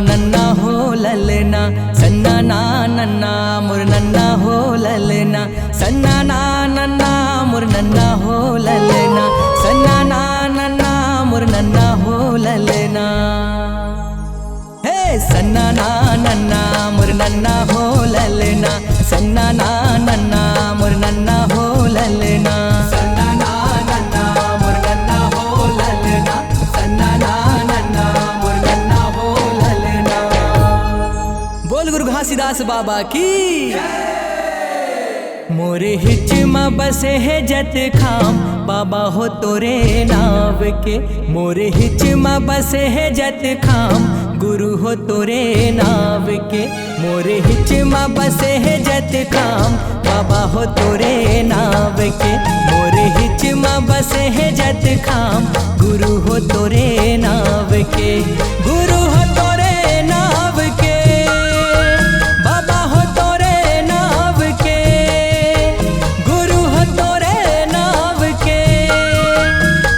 नन्ना हो ललना, सन्ना ना नन्ना मोर नन्ना हो ललना, सन्ना ना नन्ना मोर नन्ना हो ललना, सन्ना ना नन्ना मोर नन्ना हो ललना। हे सन्ना ना नन्ना मोर नन्ना हो ललना, सन्ना ना नन्ना मोर नन्ना हो ललना, सन्ना ना नन्ना मोर नन्ना हो ललना, सन्ना ना नन्ना मोर नन्ना हो ललना। बोल गुरु घासीदास बाबा की। मोरे हिच में बसे है जत खाम, बाबा हो तोरे नाव के। मोरे हिच में बसे है जत खाम, गुरु हो तोरे नाव के। मोरे हिच में बसे है जत खाम, बाबा हो तोरे नाव के। मोरे हिच में बसे है जत खाम, गुरु हो तोरे नाव के। गुरु हो तोरे नाव के, बाबा हो तोरे नाव के। गुरु हो तोरे नाव के,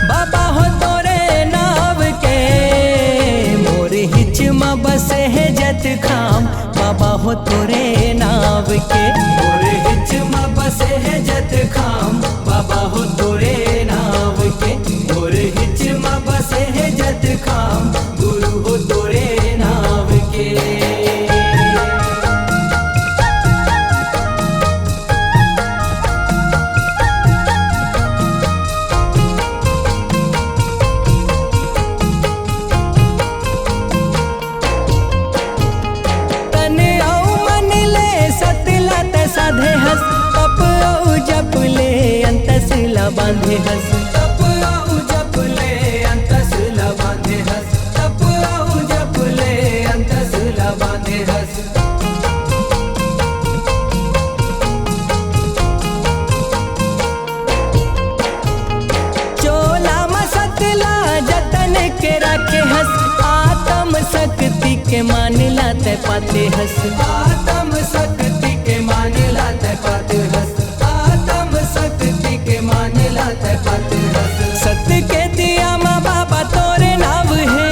बाबा हो तोरे नाव के। मोरे हिच में बसे है जत खाम, बाबा हो तोरे नाव के। मोरे हिच में बसे है जत खाम, बाबा हो तोरे नाव के। मोरे हिच में बसे है जत खाम, गुरु हो तोरे नाव के। साधे हस तप औ जप ले अंतसला बांधे हस, तप औ जप ले अंतसला बांधे हस, तप औ जप ले अंतसला बांधे हस। चोला मसतला जतन के रखे हस, आत्म शक्ति के मानला ते पाते हस। आत्म शक्ति के मानला ते पाते हस, आत्म शक्ति के मानला ते पाते हस। सत्य के दिया माँ बाबा तोरे नाव है,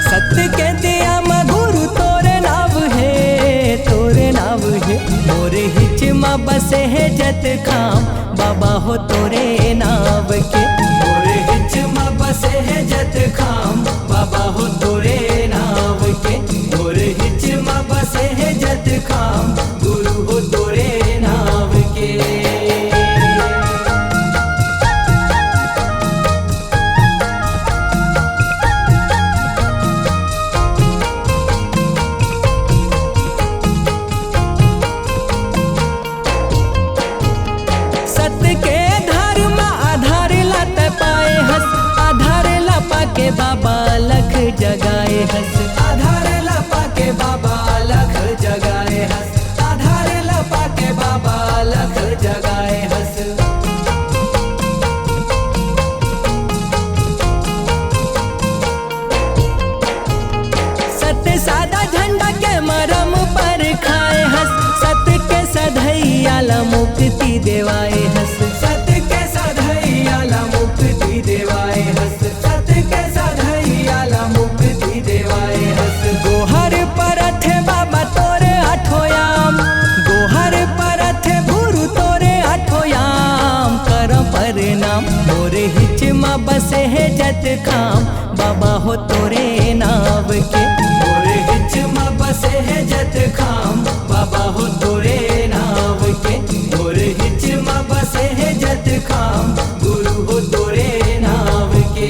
सत्य के दिया माँ गुरु तोरे नाव है, तोरे नाव है। मोरे हिच माँ बसे है जत खाम, बाबा हो तोरे नाव के। मोरे हिच माँ बसे है जत खाम, बाबा हो तोरे नाव के। मोरे हिच माँ बसे है जत खाम, गुरु हो तोरे नाव के। सत्य के धर्म आधार लत पाए हस, आधार लपा के बाबा लख जगाए हस। आधार लपा के बाबा लख जगाए हस, आधार लपा के बाबा लख जगाए हस। सत्य सादा झंडा के मरम पर खाए हस, सत्य के सधैया ला मुक्ति देवाए हस। सत्य के सधैया ला मुक्ति देवाए हस, सत्य के सधैया ला मुक्ति देवाए हस। गोहर परथ बाबा तोरे आठोयाम, गोहर परथ गुरु तोरे आठोयाम। कर परिणाम मोरे हिच में बसे है जत खाम, बाबा हो तोरे नाव के। मोरे हिच में बसे है जत खाम, बाबा हो तोरे नाव के। मोरे हिच में बसे है जत खाम, गुरु हो तोरे नाव के।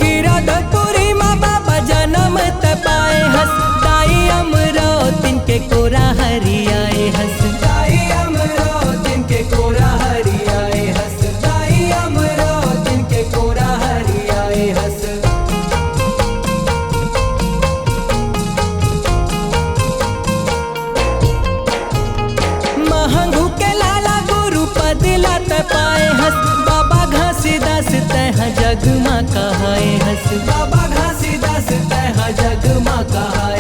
गिरधपुरी माँ बाबा जन्म तपाए हस, दाई अमरावती के कोरा हरियाए हस। दाई अमरावती के कोरा हरियाए हस, दाई अमरावती के कोरा हरियाए हस। महंगू के लाला गुरु पद लत पाए हस, बाबा घासीदास तह जग माँ कहाए हस। बाबा घासीदास तह जग माँ कहाए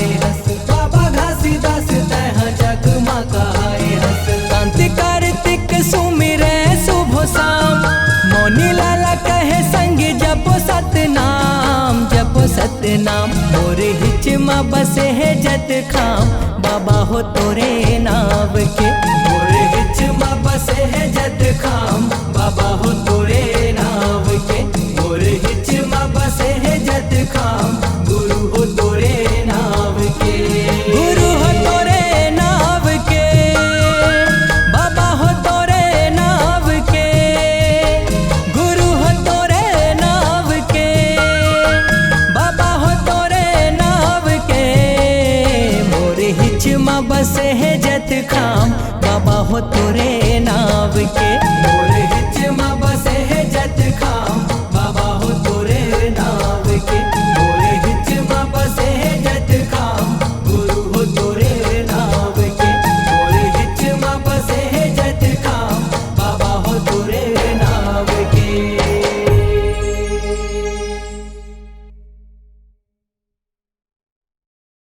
सतनाम। मोर हिच माँ बसे है जत खाम बाबा हो तोरे नाव के। मोर हिच माँ बसे है जत खाम बाबा हो तोरे नाव के। मोर हिच माँ बसे है जत खाम गुरु हो तोरे नाव के। गुरु हो तोरे नाव के बाबा हो तोरे नाव के। गुरु हो तोरे नाव के बाबा हो तोरे नाव के। मोर हिच माँ बसे है जत खाम बाबा हो तोरे नाव के।